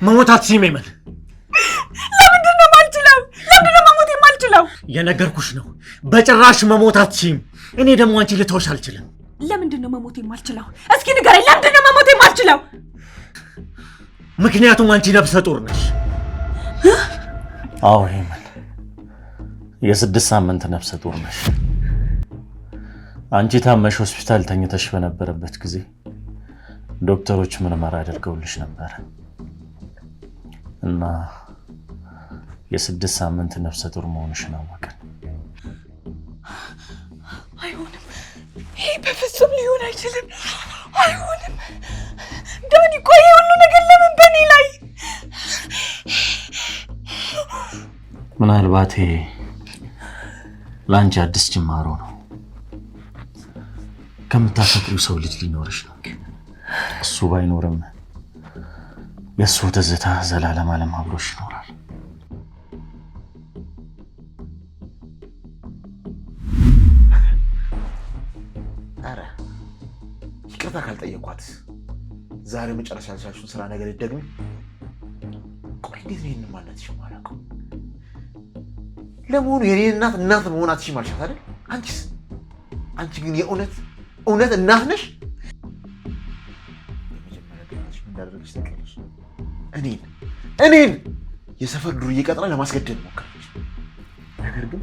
መሞታትሽም ይመን ለምንድን ነው የማልችለው? ለምንድን ነው መሞት የማልችለው? የነገርኩሽ ነው በጭራሽ መሞታትሽም። እኔ ደግሞ አንቺ ልተውሽ አልችልም። ለምንድን ነው መሞት የማልችለው? እስኪ ንገረኝ፣ ለምንድን ነው መሞት የማልችለው? ምክንያቱም አንቺ ነፍሰ ጡር ነሽ። አዎ ይመን የ6 ሳምንት ነፍሰ ጡር ነሽ። አንቺ ታመሽ ሆስፒታል ተኝተሽ በነበረበት ጊዜ ዶክተሮች ምርመራ አድርገውልሽ ነበር እና የ6 ሳምንት ነፍሰ ጡር መሆንሽን አወቅን። አይሆንም፣ ይሄ በፍጹም ሊሆን አይችልም። አይሆንም ዳኒ፣ ቆይ ሁሉ ነገር ለምን በእኔ ላይ? ምናልባት ለአንቺ አዲስ ጅማሮ ነው። ከምታፈቅሪው ሰው ልጅ ሊኖርሽ ነው። እሱ ባይኖርም የእሱ ትዝታ ዘላለም ዓለም አብሮሽ ይኖራል። አረ ይቅርታ ካልጠየኳት ዛሬ መጨረሻ ያልሻችሁን ስራ ነገር ይደግም። ቆይ እንዴት ነው ይሄንን ማለትሽ ማላውቀው? ለመሆኑ የኔ እናት መሆናትሽ ማልሻት አይደል? አንቺስ? አንቺ ግን የእውነት እናት ነሽ? የመጀመሪያ ገናሽ ምን እንዳደረግሽ ታውቂያለሽ? እኔን የሰፈር ዱርዬ ቀጥራ ለማስገደል ሞከረች። ነገር ግን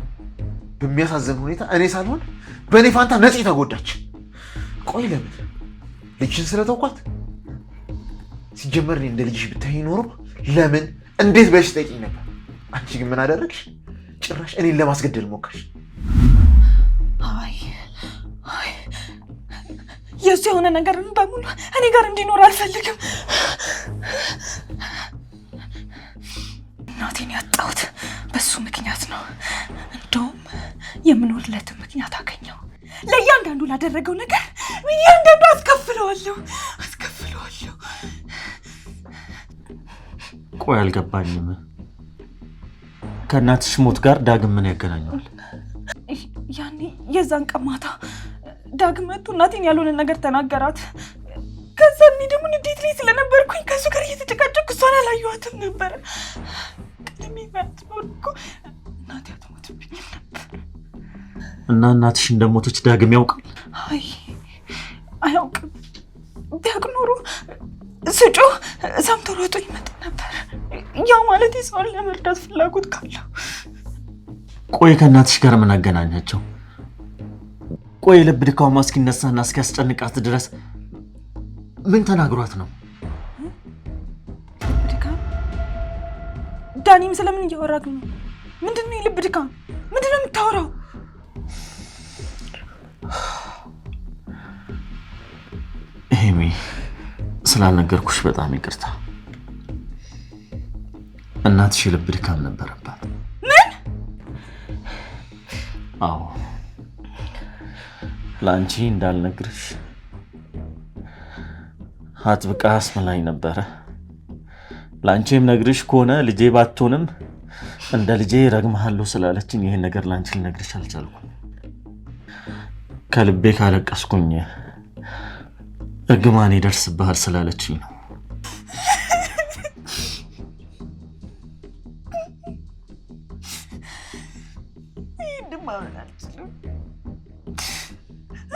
በሚያሳዝን ሁኔታ እኔ ሳልሆን በእኔ ፋንታ ነፂ ተጎዳች። ቆይ ለምን? ልጅሽን ስለተውኳት? ሲጀመር እኔ እንደ ልጅሽ ብታይ ኖሮ ለምን እንዴት በሽ ጠይቂኝ ነበር። አንቺ ግን ምን አደረግሽ? ጭራሽ እኔን ለማስገደል ሞከርሽ። አይ የሱ የሆነ ነገር በሙሉ እኔ ጋር እንዲኖር አልፈልግም። እናቴን ያጣሁት በሱ ምክንያት ነው። እንደውም የምኖርለትን ምክንያት አገኘው። ለእያንዳንዱ ላደረገው ነገር እያንዳንዱ አስከፍለዋለሁ። ቆይ አልገባኝም። ከእናትሽ ሞት ጋር ዳግም ምን ያገናኘዋል? ያኔ የዛን ቀን ማታ ዳግም መጥቶ እናቴን ያልሆነ ነገር ተናገራት። ከዛ እኔ ደግሞ ንዴት ላይ ስለነበርኩኝ ከሱ ጋር እየተጨቃጨኩ እሷን አላየኋትም ነበር። ቀደም ይመጣል እኮ እናቴ አትሞትብኝም ነበር። እና እናትሽ እንደሞተች ዳግም ያውቃል? አይ አያውቅም። ቢያውቅ ኖሮ ስጮህ ሰምቶ ሮጦ ይመጣ ነበር። ያው ማለት ሰውን ለመርዳት ፍላጎት ካለው። ቆይ ከእናትሽ ጋር ምን አገናኛቸው? ቆይ ልብ ድካማ እስኪነሳና እስኪያስጨንቃት ድረስ ምን ተናግሯት ነው? ልብ ድካም? ዳኒም ስለምን እያወራክ ነው? ምንድነው የልብ ድካም? ምንድነው የምታወራው? ሄሚ ስላልነገርኩሽ በጣም ይቅርታ። እናትሽ የልብ ድካም ነበረባት። ምን? አዎ ለአንቺ እንዳልነግርሽ አጥብቃ አስመላኝ ነበረ። ለአንቺም ነግርሽ ከሆነ ልጄ ባትሆንም እንደ ልጄ ረግመሃለሁ ስላለችኝ ይሄን ነገር ለአንቺ ልነግርሽ አልቻልኩም። ከልቤ ካለቀስኩኝ እርግማን ይደርስብሃል ስላለችኝ ነው።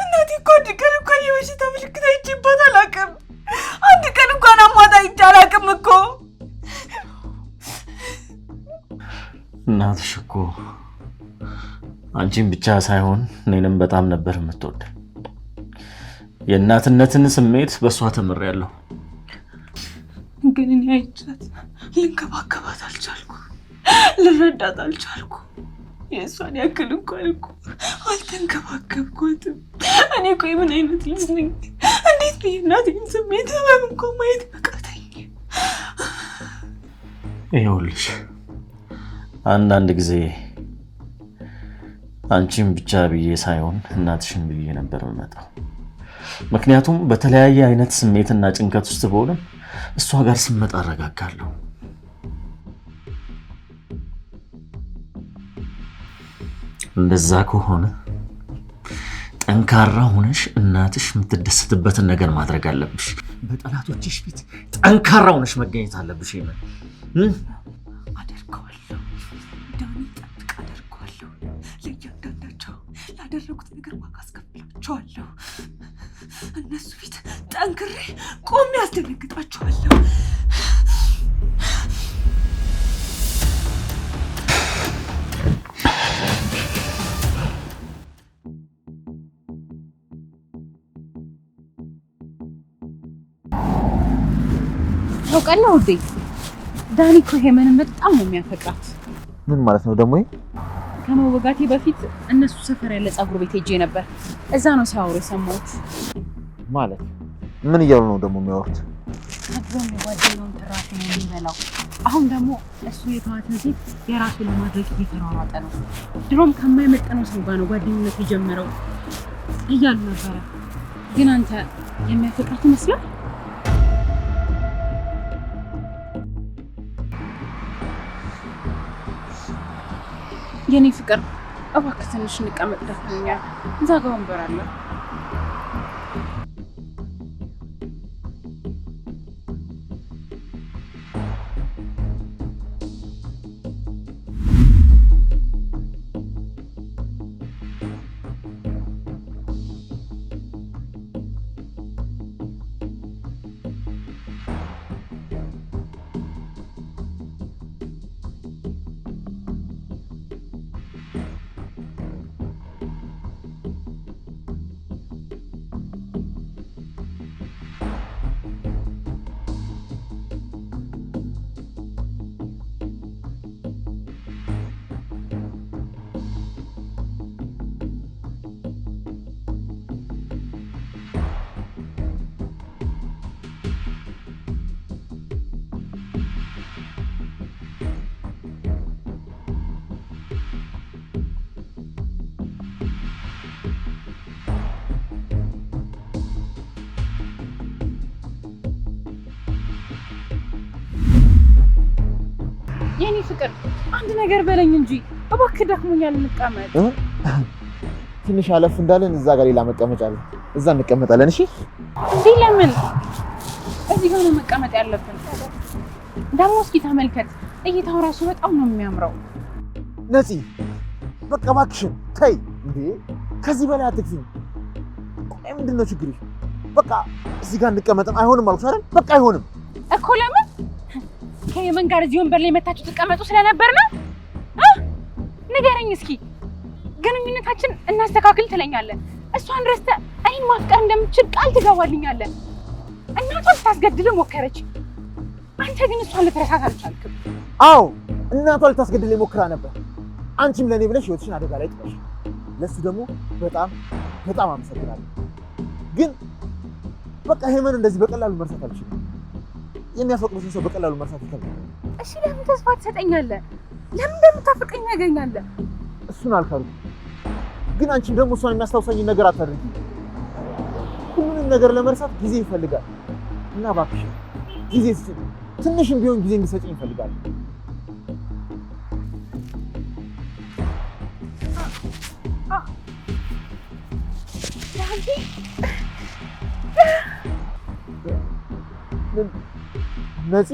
እናቴ እኮ አንድ ቀን እንኳን የበሽታ ምልክት አይቼባት አላውቅም። አንድ ቀን እንኳን አሟት አይቼ አላውቅም እኮ። እናትሽ እኮ አንቺን ብቻ ሳይሆን እኔንም በጣም ነበር የምትወድ። የእናትነትን ስሜት በእሷ ተምሬያለሁ። ግን እኔ አይቻት ልንከባከባት አልቻልኩ፣ ልረዳት አልቻልኩ። የእሷን ያክል እንኳን እኮ አልተንከባከብኳትም። እኔ ቆይ ምን አይነት ልጅ ነኝ? እንዴት ብዬ እናቴን ስሜት ህመም እንኳን ማየት በቃተኝ? ይኸውልሽ አንዳንድ ጊዜ አንቺን ብቻ ብዬ ሳይሆን እናትሽን ብዬ ነበር የምመጣው። ምክንያቱም በተለያየ አይነት ስሜትና ጭንቀት ውስጥ ብሆንም እሷ ጋር ስመጣ አረጋጋለሁ። እንደዛ ከሆነ ጠንካራ ሆነሽ እናትሽ የምትደሰትበትን ነገር ማድረግ አለብሽ። በጠላቶችሽ ፊት ጠንካራ ሆነሽ መገኘት አለብሽ። አደርገዋለሁ ዳኒ፣ ጠብቅ፣ አደርገዋለሁ። ለእያንዳንዳቸው ላደረጉት ነገር ዋጋ አስከፍላቸዋለሁ። እነሱ ፊት ጠንክሬ ቆሜ ያስደነግጣቸዋለሁ። ታውቃለህ ውዴ፣ ዳኒ እኮ ሄመንን በጣም ነው የሚያፈቅራት። ምን ማለት ነው ደግሞ? ከመወጋቴ በፊት እነሱ ሰፈር ያለ ፀጉር ቤት ሄጄ ነበር። እዛ ነው ሲያወሩ የሰማሁት። ማለት ምን እያሉ ነው ደግሞ የሚያወሩት? ከድሮም የጓደኛውን ትራፊ ነው የሚበላው። አሁን ደግሞ እሱ የተዋትን ሴት የራሱ ለማድረግ እየተሯሯጠ ነው። ድሮም ከማይመጠነው ሰው ጋር ነው ጓደኝነት የጀመረው እያሉ ነበረ። ግን አንተ የሚያፈቅራት ይመስላል? የኔ ፍቅር እባክህ ትንሽ እንቀመጥ፣ ደክሞኛል። እዛ ጋር ወንበር አለ። የኔ ፍቅር አንድ ነገር በለኝ እንጂ እባክህ፣ ደክሞኛል፣ እንቀመጥ። ትንሽ አለፍ እንዳለን እዛ ጋር ሌላ መቀመጫ አለ፣ እዛ እንቀመጣለን። እሺ እንዴ? ለምን እዚህ ጋር ነው መቀመጥ ያለብን? ደግሞ እስኪ ተመልከት፣ እይታው ራሱ በጣም ነው የሚያምረው። ነፂ በቃ እባክሽን ተይ እንዴ! ከዚህ በላይ አትግፊኝ። ቆይ ምንድን ነው ችግርሽ? በቃ እዚህ ጋር እንቀመጥም። አይሆንም አልኩሽ አይደል? በቃ አይሆንም እኮ። ለምን ከየመን ጋር እዚህ ወንበር ላይ መታችሁ ተቀመጡ ስለነበር ነው? ንገረኝ እስኪ። ግንኙነታችን እናስተካክል ትለኛለህ፣ እሷን ረስተህ እኔን ማፍቀር እንደምትችል ቃል ትገባልኛለህ። እናቷ ልታስገድል ሞከረች፣ አንተ ግን እሷን ልትረሳት አልቻልክም። አዎ እናቷ ልታስገድል ሞክራ ነበር። አንቺም ለኔ ብለሽ ህይወትሽን አደጋ ላይ ጥለሽ፣ ለሱ ደግሞ በጣም በጣም አመሰግናለሁ። ግን በቃ ሄመን እንደዚህ በቀላሉ መርሳት አልችልም። የሚያፈቅሩትን ሰው በቀላሉ መርሳት ይከብዳል። እሺ ለምን ተስፋ ትሰጠኛለህ? ለምን እንደምታፈቅረኝ ያገኛለህ? እሱን አልካልኩም፣ ግን አንቺም ደግሞ እሷን የሚያስታውሳኝ ነገር አታድርጊ። ሁሉንም ነገር ለመርሳት ጊዜ ይፈልጋል እና እባክሽ ጊዜ ስጪኝ። ትንሽም ቢሆን ጊዜ እንዲሰጪኝ ይፈልጋል። ነፂ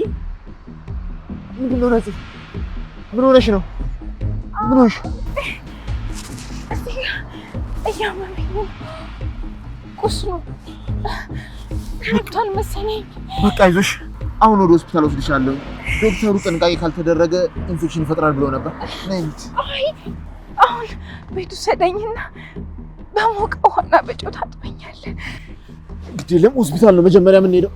ምንድን ነው? ነፂ ምን ሆነሽ ነው? ምን ሆነሽ? እያመመኝ ነው። ቁስሉ ተነክቷል መሰለኝ። በቃ አይዞሽ፣ አሁን ወደ ሆስፒታል ወስድሻለሁ። ዶክተሩ ጥንቃቄ ካልተደረገ ኢንፌክሽን ይፈጥራል ብለው ነበር። ነይ እንጂ። አይ አሁን ቤቱ ሰደኝና በሞቀ ውሃና በጨው ታጥበኛለህ። ግድ የለም ሆስፒታል ነው መጀመሪያ የምንሄደው።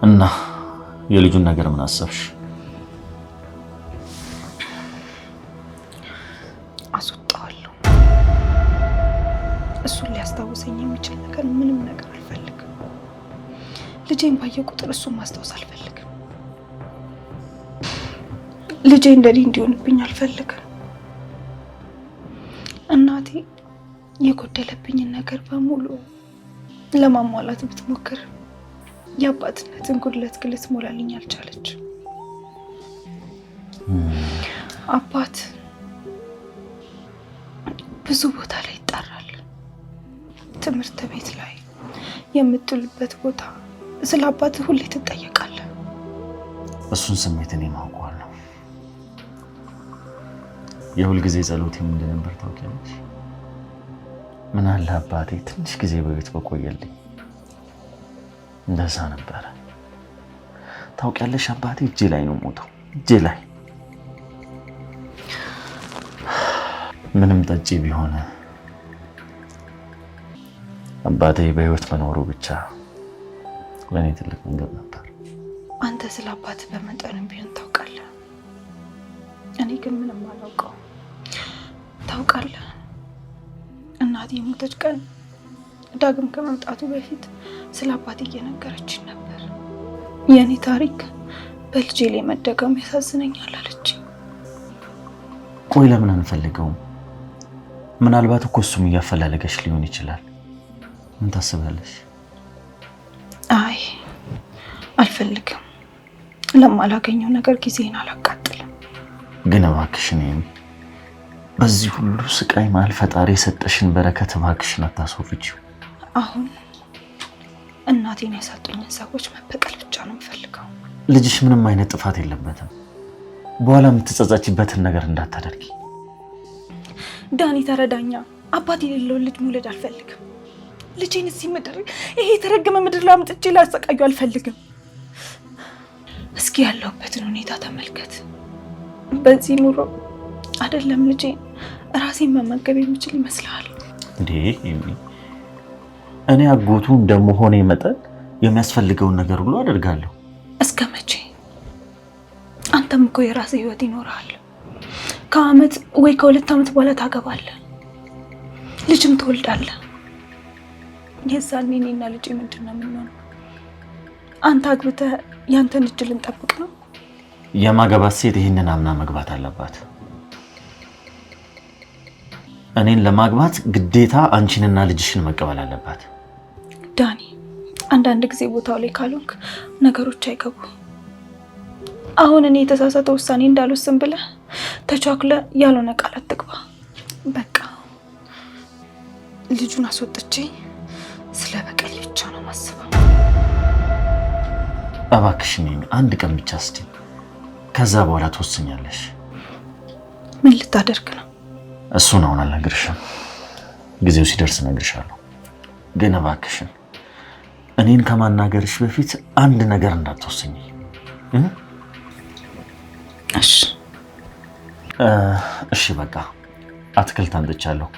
እና የልጁን ነገር ምን አሰብሽ? አስወጣዋለሁ። እሱን ሊያስታውሰኝ የሚችል ነገር ምንም ነገር አልፈልግም። ልጄን ባየ ቁጥር እሱን ማስታወስ አልፈልግም። ልጄ እንደኔ እንዲሆንብኝ አልፈልግም። እናቴ የጎደለብኝን ነገር በሙሉ ለማሟላት ብትሞክር የአባትነትን ጉድለት ግን ልትሞላልኝ አልቻለች። አባት ብዙ ቦታ ላይ ይጠራል። ትምህርት ቤት ላይ፣ የምትውልበት ቦታ ስለ አባት ሁሌ ትጠየቃለህ። እሱን ስሜት እኔ ማውቀዋለሁ። የሁል ጊዜ ጸሎቴ ምንድን ነበር ታውቂያለሽ? ምን አለ አባቴ ትንሽ ጊዜ በቤት በቆየልኝ። እንደዛ ነበረ። ታውቂያለሽ አባቴ እጄ ላይ ነው ሞተው፣ እጄ ላይ ምንም ጠጪ ቢሆን አባቴ በህይወት መኖሩ ብቻ ለእኔ ትልቅ ነገር ነበር። አንተ ስለ አባት በመጠንም ቢሆን ታውቃለህ። እኔ ግን ምንም አላውቀው። ታውቃለህ፣ እናቴ የሞተች ቀን ዳግም ከመምጣቱ በፊት ስለ አባቴ እየነገረችኝ ነበር። የእኔ ታሪክ በልጄ ላይ መደገሙ ያሳዝነኛል አለች። ቆይ ለምን አንፈልገውም? ምናልባት እኮ እሱም እያፈላለገሽ ሊሆን ይችላል። ምን ታስባለሽ? አይ አልፈልግም። ለማላገኘው ነገር ጊዜን አላቃጥልም። ግን እባክሽን በዚህ ሁሉ ስቃይ መሀል ፈጣሪ የሰጠሽን በረከት እባክሽን አታስወርጂው። አሁን እናቴን ያሳጡኝን ሰዎች መበቀል ብቻ ነው የምፈልገው። ልጅሽ ምንም አይነት ጥፋት የለበትም። በኋላ የምትጸጸችበትን ነገር እንዳታደርጊ። ዳኒ ተረዳኛ። አባት የሌለውን ልጅ መውለድ አልፈልግም። ልጄን እዚህ ምድር፣ ይሄ የተረገመ ምድር ላይ አምጥቼ ላሰቃዩ አልፈልግም። እስኪ ያለሁበትን ሁኔታ ተመልከት። በዚህ ኑሮ አይደለም ልጄ ራሴን መመገብ የምችል ይመስልሃል እንዴ? እኔ አጎቱ እንደመሆኔ መጠን የሚያስፈልገውን ነገር ሁሉ አደርጋለሁ። እስከ መቼ? አንተም እኮ የራስህ ህይወት ይኖርሃል። ከአመት ወይ ከ2 ዓመት በኋላ ታገባለህ፣ ልጅም ትወልዳለህ። የዛኔ እኔና ልጄ ምንድን ነው የምንሆነው? አንተ አግብተህ ያንተን እጅ ልንጠብቅ ነው? የማገባት ሴት ይህንን አምና መግባት አለባት። እኔን ለማግባት ግዴታ አንቺንና ልጅሽን መቀበል አለባት። ዳኒ፣ አንዳንድ ጊዜ ቦታው ላይ ካልሆንክ ነገሮች አይገቡ። አሁን እኔ የተሳሳተ ውሳኔ እንዳልወስን ብለህ ተቻኩለ ያልሆነ ቃል አትግባ። በቃ ልጁን አስወጥቼ ስለ በቀል ብቻ ነው ማስበው። እባክሽን አንድ ቀን ብቻ እስቲ፣ ከዛ በኋላ ትወስኛለሽ። ምን ልታደርግ ነው? እሱን አሁን አልነግርሽም፣ ጊዜው ሲደርስ እነግርሻለሁ። ግን እባክሽን እኔን ከማናገርሽ በፊት አንድ ነገር እንዳትወስኝ። እሺ በቃ አትክልት አምጥቻለሁ።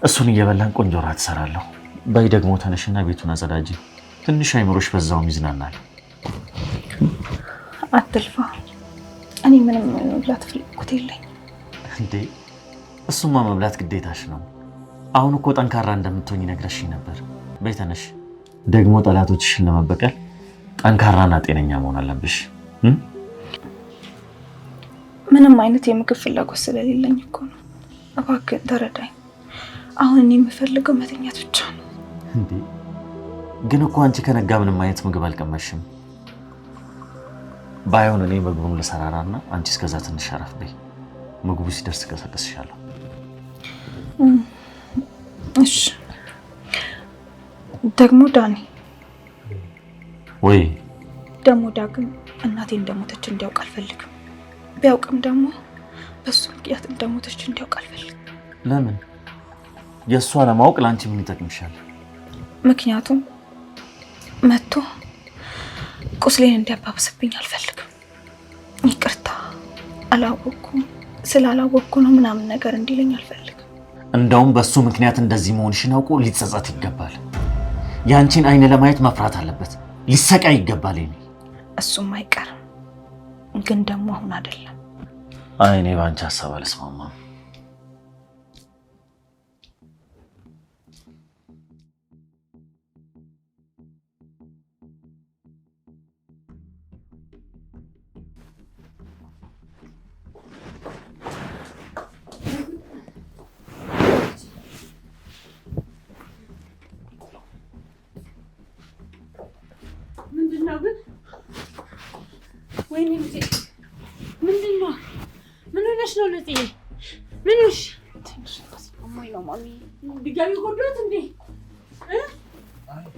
እሱን እየበላን ቆንጆ ራት እሰራለሁ። በይ ደግሞ ተነሽና ቤቱን አጸዳጂ። ትንሽ አይምሮሽ በዛውም ይዝናናል። አትልፋ። እኔ ምንም መብላት ፍላጎት የለኝም። እንዴ እሱማ መብላት ግዴታሽ ነው። አሁን እኮ ጠንካራ እንደምትሆኝ ነግረሽኝ ነበር። በይ ተነሽ። ደግሞ ጠላቶችሽን ለመበቀል ጠንካራና ጤነኛ መሆን አለብሽ። ምንም አይነት የምግብ ፍላጎት ስለሌለኝ እኮ ነው። እባክህ ተረዳኝ። አሁን እኔ የምፈልገው መተኛት ብቻ ነው። እንዴ ግን እኮ አንቺ ከነጋ ምንም አይነት ምግብ አልቀመሽም። ባይሆን እኔ ምግቡን ልሰራራና አንቺ እስከዛ ትንሽ አረፍ በይ። ምግቡ ሲደርስ ቀሰቅስሻለሁ። እሺ። ደግሞ ዳኒ፣ ወይ ደግሞ ዳግም እናቴ እንደሞተች እንዲያውቅ አልፈልግም። ቢያውቅም ደግሞ በሱ ምክንያት እንደሞተች እንዲያውቅ አልፈልግም። ለምን? የእሷ ለማወቅ ለአንቺ ምን ይጠቅምሻል? ምክንያቱም መጥቶ ቁስሌን እንዲያባብስብኝ አልፈልግም። ይቅርታ አላወቅኩም፣ ስላላወቅኩ ነው ምናምን ነገር እንዲለኝ አልፈልግም። እንደውም በሱ ምክንያት እንደዚህ መሆንሽን አውቆ ሊጸጸት ይገባል። ያንቺን አይን ለማየት መፍራት አለበት፣ ሊሰቃይ ይገባል። እሱም አይቀርም፣ ግን ደግሞ አሁን አይደለም። አይ እኔ ባንቺ ሀሳብ አልስማማም። ምን ነው ግን? ወይኔ ልጄ ምንድን ነው? ምን ሆነሽ ነው ልጄ? ምን ሆነሽ? አሞኝ ነው ማሚ። ድጋሚ ጎዶት እንዴ? አይ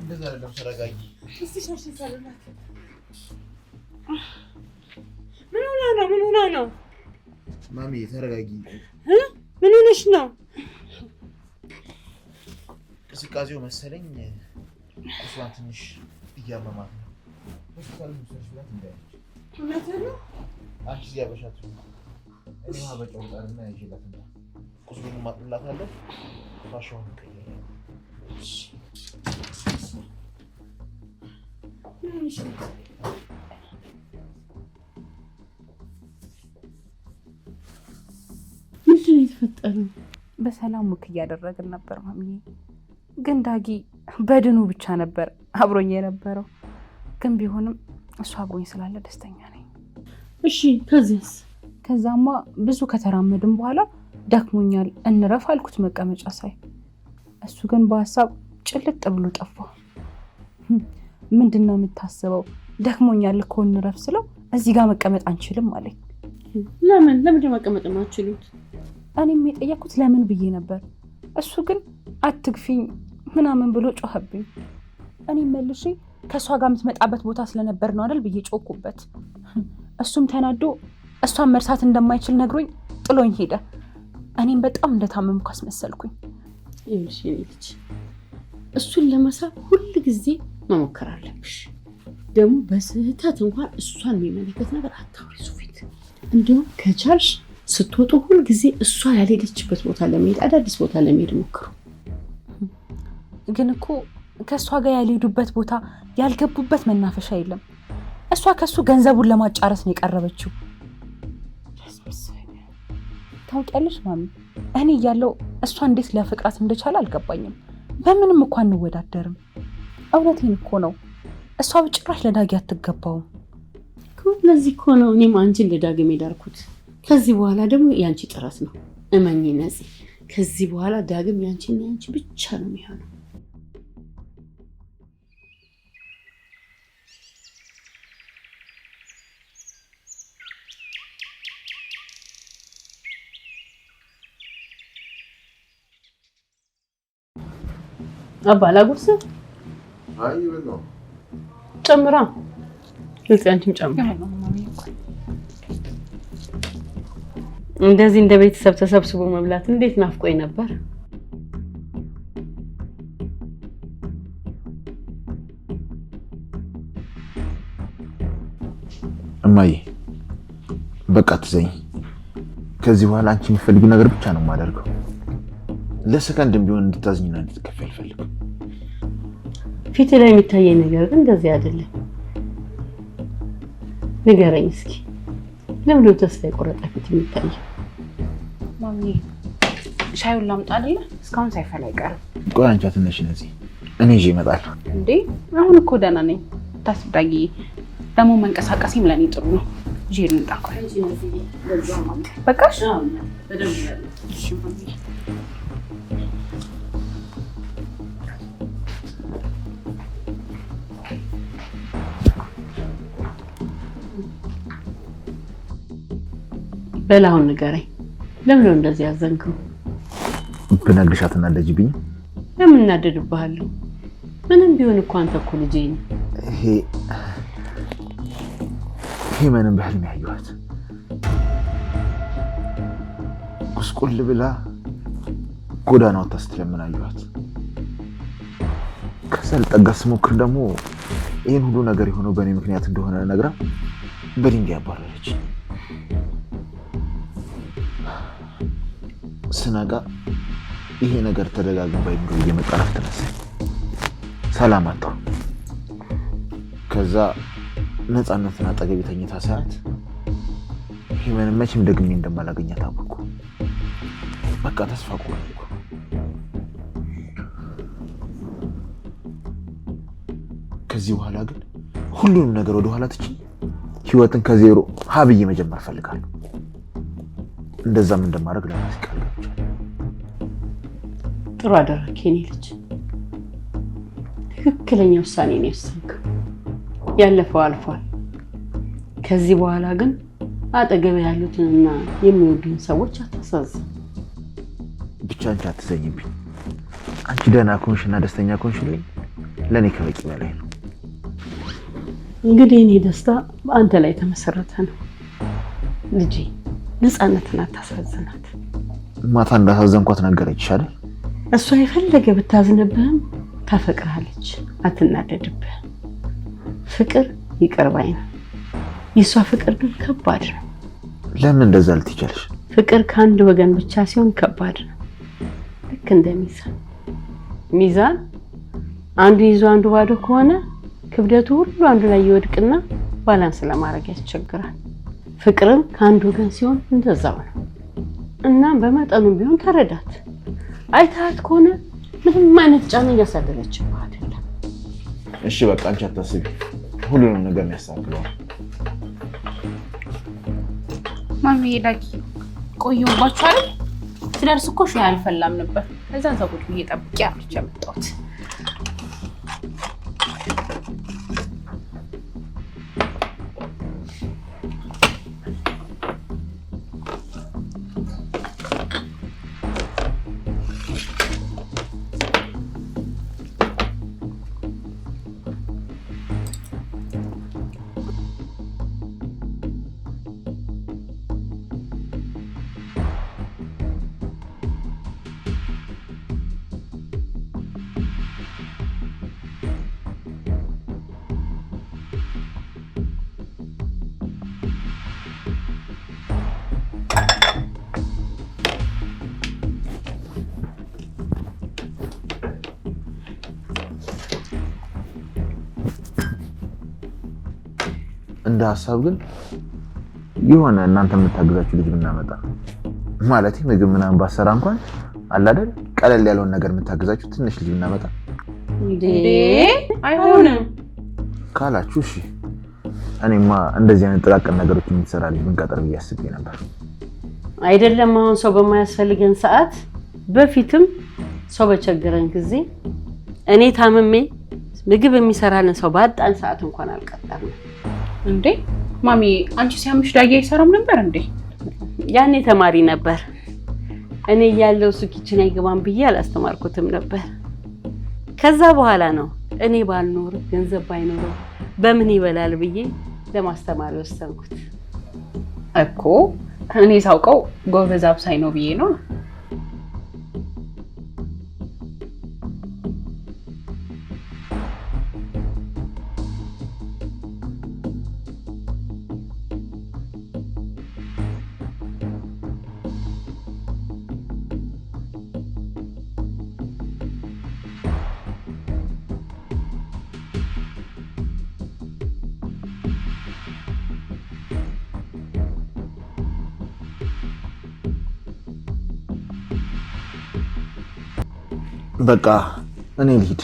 እንደዛ አይደለም፣ ተረጋጊ እስቲ ሻሽ ሰለላት። ምን ሆና ነው? ማሚ ተረጋጊ። ምን ሆነሽ ነው? ቅዝቃዜው መሰለኝ እሷን ትንሽ እያመማት ነው። ሆስፒታል ምሰሽ ብላት እንዳይች እውነትህ ነው? አንቺ እዚያ በሻቱ እኔ ማበጫው ጣርና ይዤላት እንዳ ቁስሉን ማጥላታለሁ። ፋሻውን ቀየረ። ምንድን ነው የተፈጠረው? በሰላም ሙክ እያደረግን ነበር ማሚዬ። ግን ዳጊ በድኑ ብቻ ነበር አብሮኝ የነበረው። ግን ቢሆንም እሱ አብሮኝ ስላለ ደስተኛ ነኝ። እሺ ከዚያስ? ከዛማ ብዙ ከተራመድን በኋላ ደክሞኛል እንረፍ አልኩት መቀመጫ ሳይ። እሱ ግን በሀሳብ ጭልጥ ብሎ ጠፋ። ምንድን ነው የምታስበው? ደክሞኛል እኮ እንረፍ ስለው እዚህ ጋር መቀመጥ አንችልም አለኝ። ለምን መቀመጥ የማትችሉት? እኔም የጠየኩት ለምን ብዬ ነበር። እሱ ግን አትግፊኝ ምናምን ብሎ ጮኸብኝ። እኔም መልሼ ከእሷ ጋር የምትመጣበት ቦታ ስለነበር ነው አይደል ብዬ ጮኩበት። እሱም ተናዶ እሷን መርሳት እንደማይችል ነግሮኝ ጥሎኝ ሄደ። እኔም በጣም እንደታመምኩ አስመሰልኩኝ። ይኸውልሽ የኔ ልጅ እሱን ለመሳብ ሁል ጊዜ መሞከር አለብሽ። ደግሞ በስህተት እንኳን እሷን የሚመለከት ነገር አታውሪ እሱ ፊት። እንዲሁም ከቻልሽ ስትወጡ ሁል ጊዜ እሷ ያልሄደችበት ቦታ ለመሄድ፣ አዳዲስ ቦታ ለመሄድ ሞክሩ። ግን እኮ ከእሷ ጋር ያልሄዱበት ቦታ ያልገቡበት መናፈሻ የለም። እሷ ከሱ ገንዘቡን ለማጫረስ ነው የቀረበችው። ታውቂያለሽ ማሚ፣ እኔ እያለው እሷ እንዴት ለፍቅራት እንደቻለ አልገባኝም። በምንም እኮ አንወዳደርም። እውነቴን እኮ ነው። እሷ በጭራሽ ለዳጊ አትገባውም። ለዚህ እኮ ነው እኔም አንቺን ለዳግም የዳርኩት። ከዚህ በኋላ ደግሞ ያንቺ ጥረት ነው። እመኚ ነፂ፣ ከዚህ በኋላ ዳግም ያንቺና ያንቺ ብቻ ነው የሚሆነው። አባላ ጉርስ አይ ወለው ጨምራ ልጽያንቺም ጨምራ። እንደዚህ እንደ ቤተሰብ ተሰብስቦ መብላት እንዴት ናፍቆኝ ነበር። እማዬ በቃ ትዘኝ። ከዚህ በኋላ አንቺ የምትፈልጊው ነገር ብቻ ነው የማደርገው። ለሰከንድም ቢሆን እንድታዝኝና እንድትከፊ አልፈልግም። ፊት ላይ የሚታየኝ ነገር ግን እንደዚህ አይደለም። ንገረኝ እስኪ ለምን ተስፋ የቆረጠ ፊት የሚታየው? ማሚ ሻዩን ላምጣ አይደለ? እስካሁን ሳይፈላ አይቀርም። ቆይ አንቺ አትነሽ ነፂ፣ እኔ ይዤ እመጣለሁ። እንዴ አሁን እኮ ደህና ነኝ። ታስዳጊ ደግሞ መንቀሳቀስም ለኔ ጥሩ ነው። ይዤ ልምጣ። ቆይ በቃሽ። እሺ ማሚ በላውን ንገረኝ። ለምን ነው እንደዚህ ያዘንከው? ብነግርሽ አትናደጂብኝ? ለምን እናደድብሃለሁ? ምንም ቢሆን እኮ አንተ እኮ ልጄ ነህ። ይሄ ምንም በህልም ያየኋት ቁስቁል ብላ ጎዳና ወጥታ ስትለምን አየኋት። ከዛ ልጠጋት ስሞክር ደግሞ ይህን ሁሉ ነገር የሆነው በእኔ ምክንያት እንደሆነ ነግራ በድንጋይ አባረረች። ስነጋ ይሄ ነገር ተደጋግሞ ባይምሮ እየመጣ ረፍት ነሳኝ። ሰላም አጣሁ። ከዛ ነፃነትን አጠገቤ ተኝታ ሳያት ሂመን መቼም ደግሜ እንደማላገኛት አወቅኩ። በቃ ተስፋ ቆረጥኩ። ከዚህ በኋላ ግን ሁሉንም ነገር ወደ ኋላ ትቼ ህይወትን ከዜሮ ሀብዬ መጀመር ፈልጋለሁ። እንደዛም እንደማድረግ ለራሴ ቃል ገብቻለሁ። ጥሩ አደረክ የኔ ልጅ። ትክክለኛ ውሳኔ ነው የወሰንከው። ያለፈው አልፏል። ከዚህ በኋላ ግን አጠገብ ያሉትንና የሚወዱን ሰዎች አታሳዝን። ብቻ አንቺ አትዘኝብኝ። አንቺ ደህና ኮንሽና ደስተኛ ኮንሽልኝ ለኔ ከበቂ በላይ ነው። እንግዲህ እኔ ደስታ በአንተ ላይ ተመሰረተ ነው። ልጄ ነፃነትን አታሳዝናት። ማታ እንዳሳዘንኳት ነገረችሽ አይደል? እሷ የፈለገ ብታዝንብህም ታፈቅርሃለች፣ አትናደድብህ። ፍቅር ይቅር ባይ ነው። የሷ ፍቅር ግን ከባድ ነው። ለምን እንደዛ ልትይቻለሽ? ፍቅር ከአንድ ወገን ብቻ ሲሆን ከባድ ነው። ልክ እንደ ሚዛን አንዱ ይዞ አንዱ ባዶ ከሆነ ክብደቱ ሁሉ አንዱ ላይ ይወድቅና ባላንስ ለማድረግ ያስቸግራል። ፍቅርም ከአንድ ወገን ሲሆን እንደዛው ነው። እና በመጠኑም ቢሆን ተረዳት። አይታት ከሆነ ምንም አይነት ጫና እያሳደረችብህ አይደለም። እሺ በቃ አንቺ አታስቢ፣ ሁሉንም ነገር ያስተካክለዋል። ማሚ ዳጊ ቆየሁባችሁ አይደል? ስለርስ እኮ ሻይ አልፈላም ነበር። ከዛ ዘጉት ብዬ ጠብቄ አርቼ መጣሁት። እንደ ሐሳብ ግን የሆነ እናንተ የምታግዛችሁ ልጅ ብናመጣ ማለት ምግብ ምናምን ባሰራ እንኳን አለ አይደል ቀለል ያለውን ነገር የምታግዛችሁ ትንሽ ልጅ ብናመጣ እንዴ አይሆንም ካላችሁ እሺ። እኔማ እንደዚህ አይነት ጥቃቅን ነገሮች የምትሰራ ልጅ ብንቀጥር ብዬ አስቤ ነበር። አይደለም አሁን ሰው በማያስፈልገን ሰዓት፣ በፊትም ሰው በቸገረን ጊዜ እኔ ታምሜ ምግብ የሚሰራልን ሰው ባጣን ሰዓት እንኳን አልቀጠርንም። እንዴ ማሚ አንቺ ሲያምሽ ዳጊ አይሰራም ነበር እንዴ? ያኔ ተማሪ ነበር። እኔ ያለው እሱ ኪችን አይገባም ብዬ አላስተማርኩትም ነበር። ከዛ በኋላ ነው እኔ ባልኖር ገንዘብ ባይኖር በምን ይበላል ብዬ ለማስተማር ወሰንኩት እኮ። እኔ ሳውቀው ጎበዝ አብሳይ ነው ብዬ ነው። በቃ እኔ ልሂድ።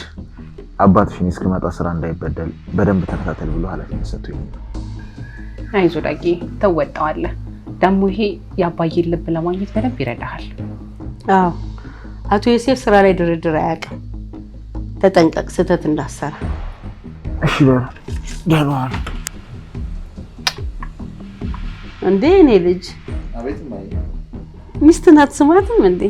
አባትሽን እስከመጣ ስራ እንዳይበደል በደንብ ተከታተል ብሎ ኃላፊነት ሰጥቶኝ። አይዞህ ዳጊ ተወጣዋለህ። ደግሞ ይሄ የአባዬን ልብ ለማግኘት በደንብ ይረዳሃል። አዎ አቶ ዮሴፍ ስራ ላይ ድርድር አያውቅም። ተጠንቀቅ፣ ስህተት እንዳሰራ። እሺ በሉ ደህና ዋሉ። እንዴ እኔ ልጅ አቤት ማይ ሚስትን አትስማትም እንዴ?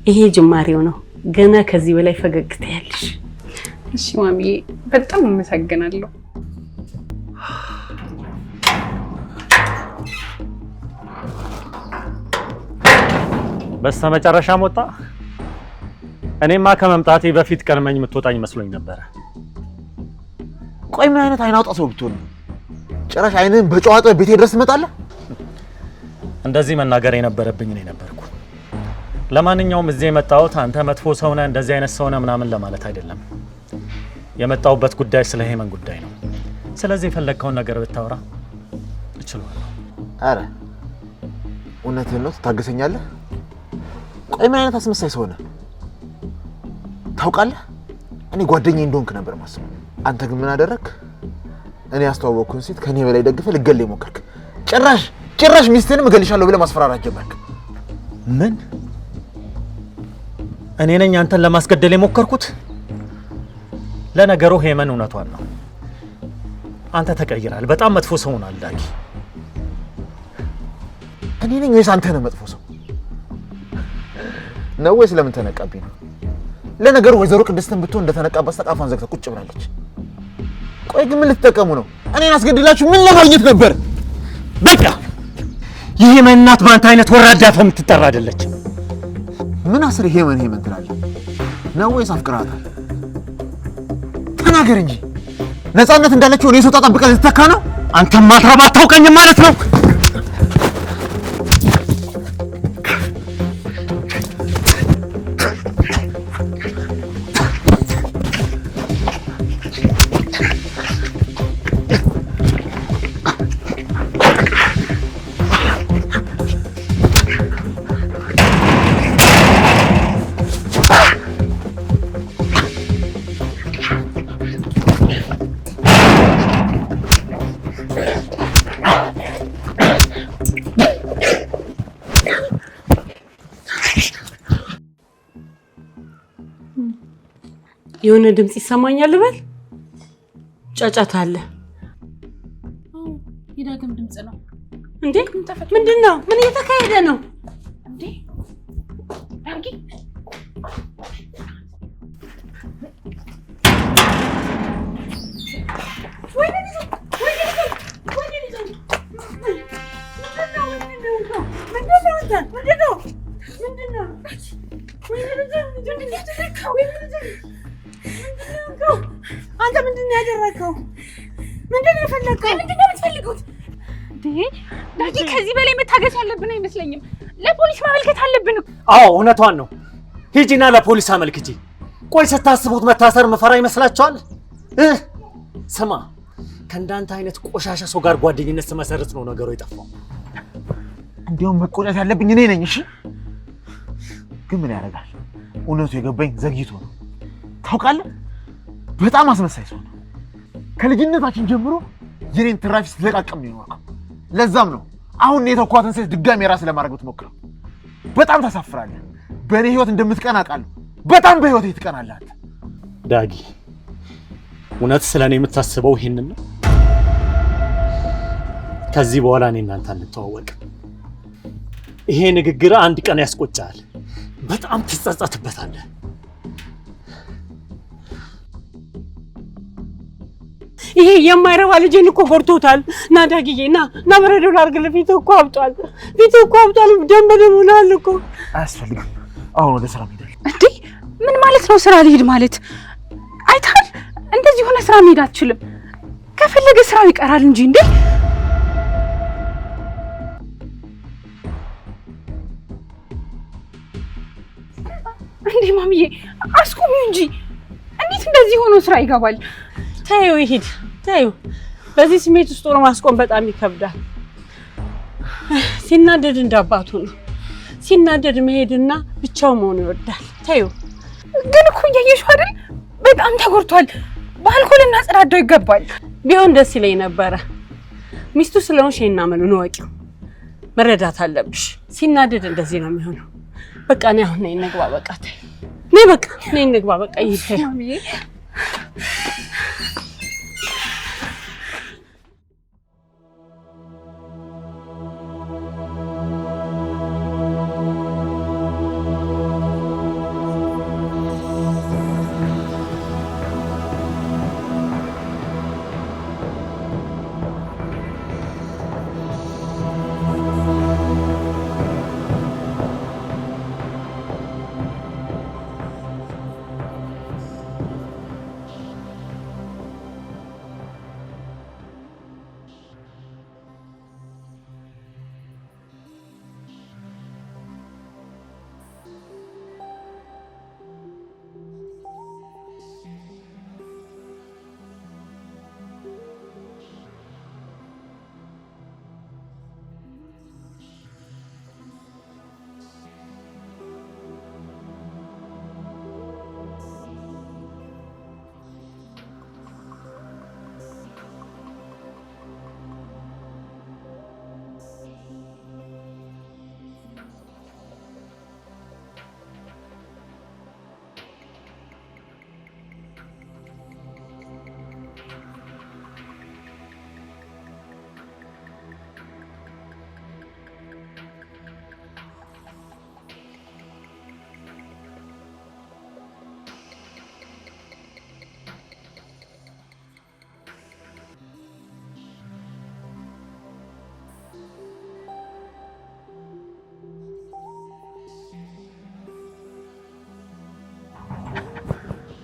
ይሄ ጅማሬው ነው። ገና ከዚህ በላይ ፈገግታ ያለሽ። እሺ ማሚዬ በጣም አመሰግናለሁ። በስተመጨረሻም ወጣ። እኔማ ከመምጣቴ በፊት ቀድመኝ የምትወጣኝ መስሎኝ ነበር። ቆይ ምን አይነት አይን አውጣ ሰው ብትሆን ጭራሽ አይንን በጨዋታ ቤቴ ድረስ ትመጣለህ? እንደዚህ መናገር የነበረብኝ እኔ ነበርኩ። ለማንኛውም እዚህ የመጣሁት አንተ መጥፎ ሰው ነህ፣ እንደዚህ አይነት ሰው ነህ ምናምን ለማለት አይደለም። የመጣሁበት ጉዳይ ስለ ሄመን ጉዳይ ነው። ስለዚህ የፈለግከውን ነገር ብታወራ እችላለሁ። አረ እውነትህን ነው? ትታገሰኛለህ? ቆይ ምን አይነት አስመሳይ ሰው ነህ? ታውቃለህ እኔ ጓደኛዬ እንደሆንክ ነበር ማስበው። አንተ ግን ምን አደረግክ? እኔ ያስተዋወቅኩን ሴት ከኔ በላይ ደግፈህ ልገለኝ ሞከርክ። ጭራሽ ሚስትህንም እገልሻለሁ ብለህ ማስፈራራት ጀመርክ። ምን? እኔ ነኝ አንተን ለማስገደል የሞከርኩት? ለነገሩ ሄመን እውነቷን ነው። አንተ ተቀይራል። በጣም መጥፎ ሰው ሆናል ዳጊ። እኔ ነኝ ወይስ አንተ ነህ መጥፎ ሰው? ነው ወይስ ለምን ተነቃብኝ ነው? ለነገሩ ወይዘሮ ቅድስትን ብትሆን እንደተነቃባት አፏን ዘግታ ቁጭ ብላለች። ቆይ ግን ምን ልትጠቀሙ ነው? እኔን አስገድላችሁ ምን ለማግኘት ነበር? በቃ የሄመን እናት በአንተ አይነት ወራዳ የምትጠራ አይደለችም። ምን አስር ሄመን ትላለህ? ነው ወይስ አፍቅራታል? ተናገር እንጂ። ነፃነት እንዳለችው እኔ ሰው ተጠብቀህ ልትተካ ነው? አንተም ማትረባ አታውቀኝም ማለት ነው። የሆነ ድምጽ ይሰማኛል በል። ጫጫታ አለ። የዳግም ድምጽ ነው እንዴ? ምንድነው? ምን እየተካሄደ ነው እንዴ? ዳጊ አንተ ምንድነው ያደረከው? ምንድነው የፈለከው? ምንድነው የምትፈልጉት? ዳጊ ከዚህ በላይ መታገስ ያለብን አይመስለኝም። ለፖሊስ ማመልከት አለብን። አዎ እውነቷን ነው። ሂጂና ለፖሊስ አመልክቺ። ቆይ ስታስቡት መታሰር መፈራ ይመስላችኋል? ስማ፣ ከእንዳንተ አይነት ቆሻሻ ሰው ጋር ጓደኝነት ስመሰርት ነው ነገሩ የጠፋው። እንዲያውም መቆጣት ያለብኝ እኔ ነኝ። እሺ ግን ምን ያደርጋል? እውነቱ የገባኝ ዘግይቶ ነው። ታውቃለህ፣ በጣም አስመሳይ ሰው ነው። ከልጅነታችን ጀምሮ የኔን ትራፊ ስትለቃቀም ነው የኖርከው። ለዛም ነው አሁን የተኳትን ሴት ድጋሚ ራስ ለማድረግ ብትሞክረው። በጣም ታሳፍራለህ። በእኔ ህይወት እንደምትቀና አውቃለሁ። በጣም በህይወት ትቀናለህ አንተ። ዳጊ፣ እውነት ስለኔ የምታስበው ይሄንን ነው? ከዚህ በኋላ እኔ እናንተ አንተዋወቅ። ይሄ ንግግር አንድ ቀን ያስቆጫል። በጣም ትጸጸትበታለህ። ይሄ የማይረባ ልጄን እኮ ጎርቶታል። ና ዳጊዬ፣ ና በረዶ ላድርግልህ። ፊትህ እኮ አብጧል። ደም በደም ሆኗል እኮ። አያስፈልግም። አሁን ወደ ስራ ሄዳለሁ። እንዴ ምን ማለት ነው? ስራ ልሂድ ማለት አይታል? እንደዚህ ሆነ ስራ መሄድ አትችልም። ከፈለገ ስራው ይቀራል እንጂ እንዴ። እንዴ ማሚዬ አስቆሚው እንጂ እንዴት እንደዚህ ሆኖ ስራ ይገባል? ታዩ ይሄድ ታዩ። በዚህ ስሜት ውስጥ ሆኖ ማስቆም በጣም ይከብዳል። ሲናደድ እንዳባቱ ነው። ሲናደድ መሄድና ብቻው መሆን ይወዳል። ታዩ ግን እኮ እያየሽው አይደል? በጣም ተጎድቷል። በአልኮልና ጽዳዳው ይገባል። ቢሆን ደስ ይለኝ ነበረ። ሚስቱ ስለሆንሽ እና ምኑን ወቂው መረዳት አለብሽ። ሲናደድ እንደዚህ ነው የሚሆነው። በቃ እኔ አሁን ነኝ እንግባ። በቃ ነኝ እንግባ። በቃ ይሄ ማሚዬ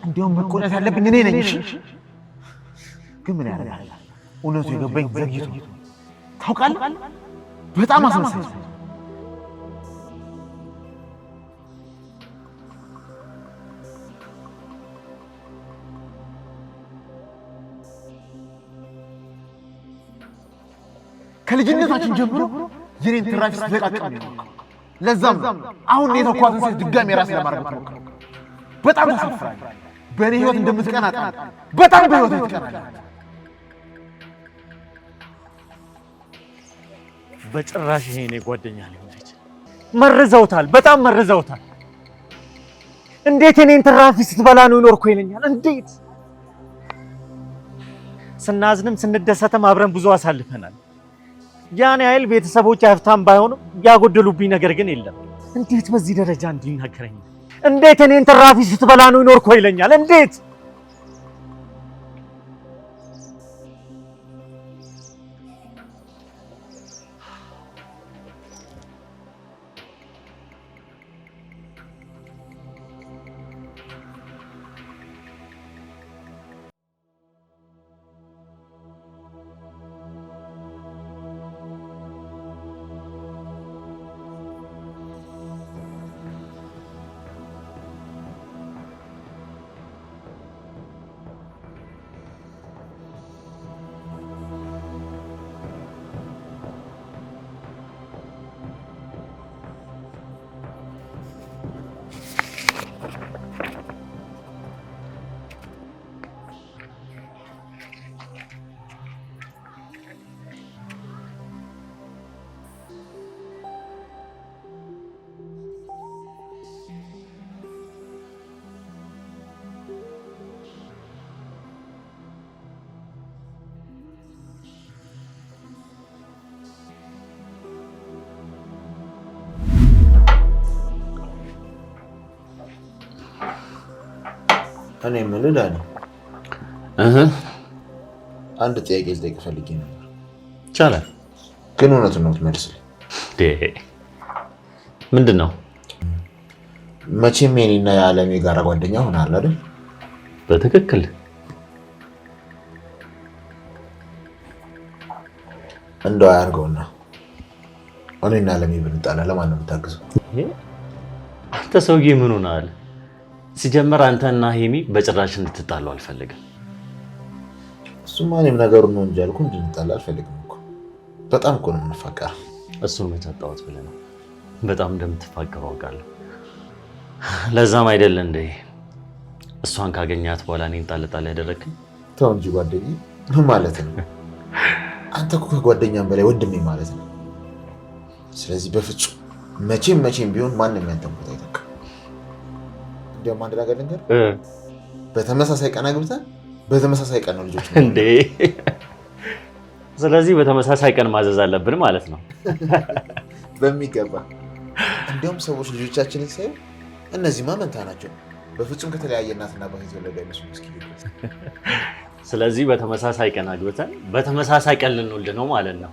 እንዲያውም መቆጣት ያለብኝ እኔ ነኝ። እሺ ግን ምን ያደርጋል እውነቱ የገባኝ ዘግይቶ ታውቃለህ። በጣም አሳሳቢ ከልጅነታችን ጀምሮ የኔን ትራፊ ስትለቃቀም ነው። ለዛም አሁን እኔ የተኳትን ሴት ድጋሜ ራስ ለማድረግ ሞክረው። በጣም ታሳፍራለህ። በእኔ ህይወት እንደምትቀና በጣም በህይወት ትቀናለህ። በጭራሽ ይሄ እኔ ጓደኛ ሊሆን አይችልም። መርዘውታል፣ በጣም መርዘውታል። እንዴት እኔን ትራፊ ስትበላ ነው ይኖርኩ ይለኛል? እንዴት ስናዝንም ስንደሰትም አብረን ብዙ አሳልፈናል። ያን ያህል ቤተሰቦች ሀብታም ባይሆንም ያጎደሉብኝ ነገር ግን የለም። እንዴት በዚህ ደረጃ እንዲናገረኝ? እንዴት እኔን ትራፊ ስትበላ ነው ይኖርኩ ይለኛል? እንዴት እኔ የምልህ ዳኒ፣ አንድ ጥያቄ ልጠይቅህ ፈልጌ ነበር። ይቻላል? ግን እውነቱን ነው የምትመልስልኝ? ምንድን ነው? መቼም የኔና የዓለም የጋራ ጓደኛ ሆነሃል አይደል? በትክክል። እንደው አያርገውና እኔና ዓለም ብንጣላ ለማን ነው የምታግዘው? አንተ ሰውዬ ምን ሆነሃል? ሲጀመር አንተና ሄሚ በጭራሽ እንድትጣሉ አልፈልግም። እሱማ እኔም ነገሩን ነው እንጂ አልኩ እንድንጣላ አልፈልግም እኮ። በጣም እኮ ነው የምንፋቀረው። እሱን መቻጣውት ብለህ ነው። በጣም እንደምትፋቀሩ አውቃለሁ። ለዛም አይደለ እንዴ እሷን ካገኛት በኋላ እኔን ጣል ጣል ያደረግኝ? ተው እንጂ ጓደኛዬ፣ ምን ማለት ነው? አንተ እኮ ከጓደኛም በላይ ወንድሜ ማለት ነው። ስለዚህ በፍጹም መቼም ቢሆን ማንም ያንተን ቦታ አይተካ። እንዲያውም አንድ ነገር ልንገርህ፣ በተመሳሳይ ቀን አግብተን በተመሳሳይ ቀን ነው ልጆች እንዴ። ስለዚህ በተመሳሳይ ቀን ማዘዝ አለብን ማለት ነው። በሚገባ። እንዲያውም ሰዎች ልጆቻችንን ሲያዩ እነዚህማ መንታ ናቸው፣ በፍጹም ከተለያየ እናትና አባት የተወለዱ አይመስሉም እስኪሉ ድረስ። ስለዚህ በተመሳሳይ ቀን አግብተን በተመሳሳይ ቀን ልንወልድ ነው ማለት ነው።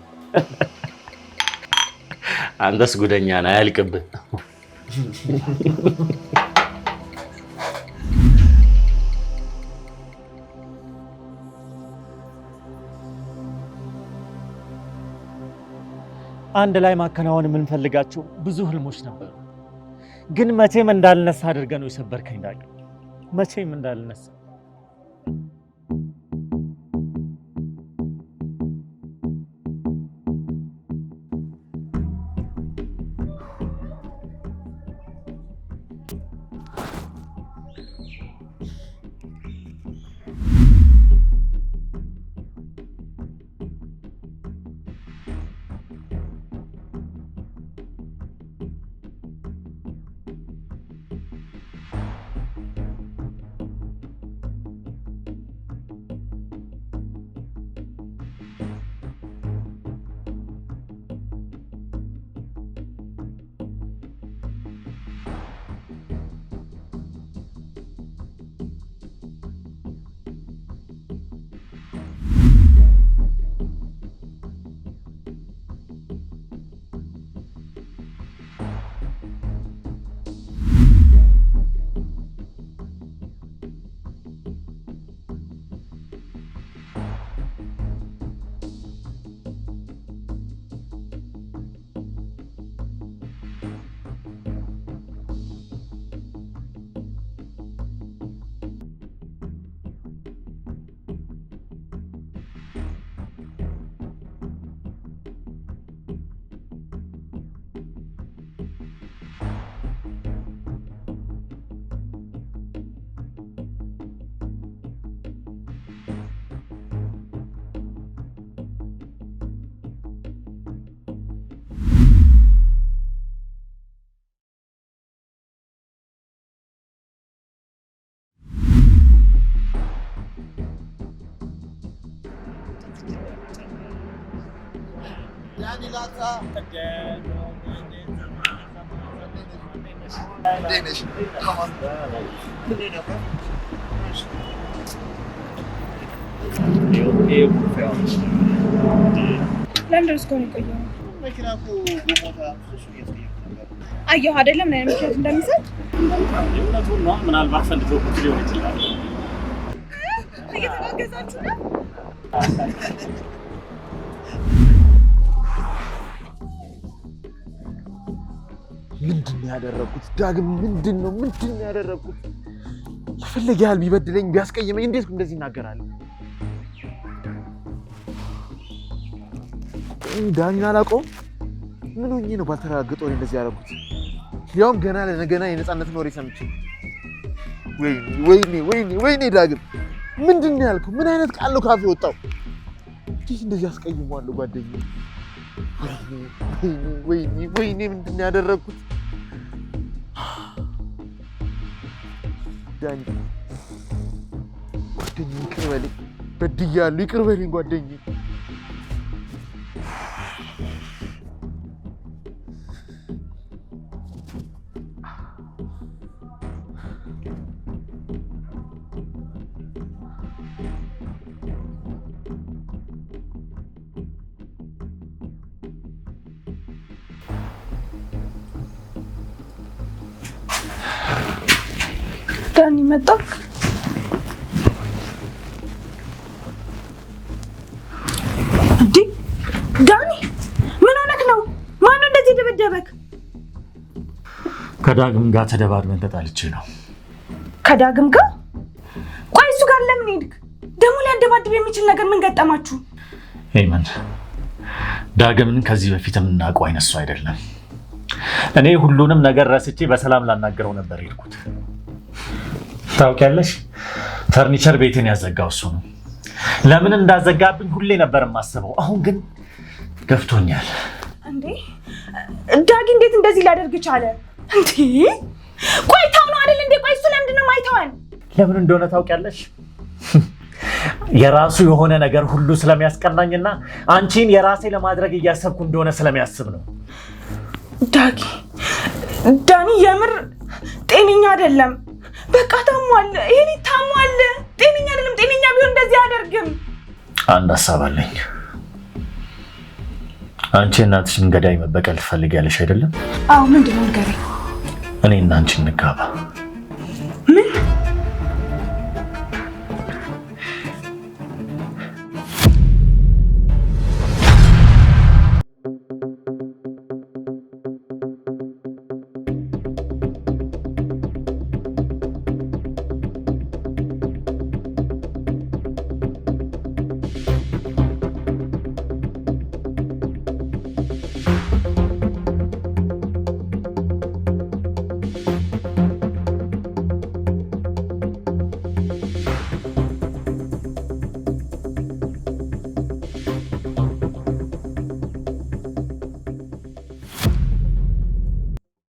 አንተስ ጉደኛ ነህ፣ አያልቅብህ። አንድ ላይ ማከናወን የምንፈልጋቸው ብዙ ህልሞች ነበሩ፣ ግን መቼም እንዳልነሳ አድርገህ ነው የሰበርከኝ ዳግም። መቼም እንዳልነሳ። ለምንድን እስካሁን የቆየው? አየሁ አይደለም ምን አይነት ምክንያት እንደሚሰጥ እውነቱን ነው። ምናልባት ፈልገውት ሊሆን ይችላል። እየተጋገዛችሁ ነው። ምንድን ነው ያደረኩት? ዳግም ምንድን ነው ያደረኩት? የፈለገ ያህል ቢበድለኝ ቢያስቀይመኝ እንዴት እንደዚህ ይናገራል? ዳኒን አላውቀውም። ምን ሆኜ ነው ባልተረጋገጠ ወሬ እንደዚህ ያደረኩት? ያውም ገና ለነገና የነፃነትን ወሬ ሰምቼ። ወይኔ ዳግም ምንድን ነው ያልከው? ምን አይነት ቃል ነው ካፌ ወጣው? እንዴት እንደዚህ አስቀይመዋለሁ ጓደኛዬ? ወይኔ ምንድን ነው ያደረኩት? ዳኒ ጓደኛዬ ይቅር በለኝ፣ በድያለሁ፣ ይቅር በለኝ ጓደኛዬ። ዳኒ መጣ። እንዴ ዳኒ ምን ሆነክ ነው? ማነው እንደዚህ ደበደበክ? ከዳግም ጋር ተደባድበን ተጣልቼ ነው። ከዳግም ጋር? ቆይ እሱ ጋር ለምን ሄድክ? ደግሞ ሊያደባድብ የሚችል ነገር ምን ገጠማችሁ? ሄመን ዳግምን ከዚህ በፊት የምናውቀው አይነት ሰው አይደለም። እኔ ሁሉንም ነገር ረስቼ በሰላም ላናገረው ነበር የሄድኩት። ታውቂያለሽ፣ ፈርኒቸር ቤትን ያዘጋው እሱ ነው። ለምን እንዳዘጋብኝ ሁሌ ነበር የማስበው። አሁን ግን ገፍቶኛል። እንዴ ዳጊ እንዴት እንደዚህ ሊያደርግ ቻለ? እንዴ ቆይ ተው ነው አይደል እንዴ? ቆይ እሱ ለምንድን ነው የማይተወን? ለምን እንደሆነ ታውቂያለሽ? የራሱ የሆነ ነገር ሁሉ ስለሚያስቀናኝና አንቺን የራሴ ለማድረግ እያሰብኩ እንደሆነ ስለሚያስብ ነው። ዳኒ የምር ጤነኛ አይደለም። በቃ ታሟል። ይሄ ታሟል። ጤነኛ አይደለም። ጤነኛ ቢሆን እንደዚህ አያደርግም። አንድ ሀሳብ አለኝ። አንቺ እናትሽን ገዳይ መበቀል ትፈልጊያለሽ አይደለም? አዎ። ምንድን ነው ንገረኝ። እኔ እና አንቺ እንጋባ። ምን?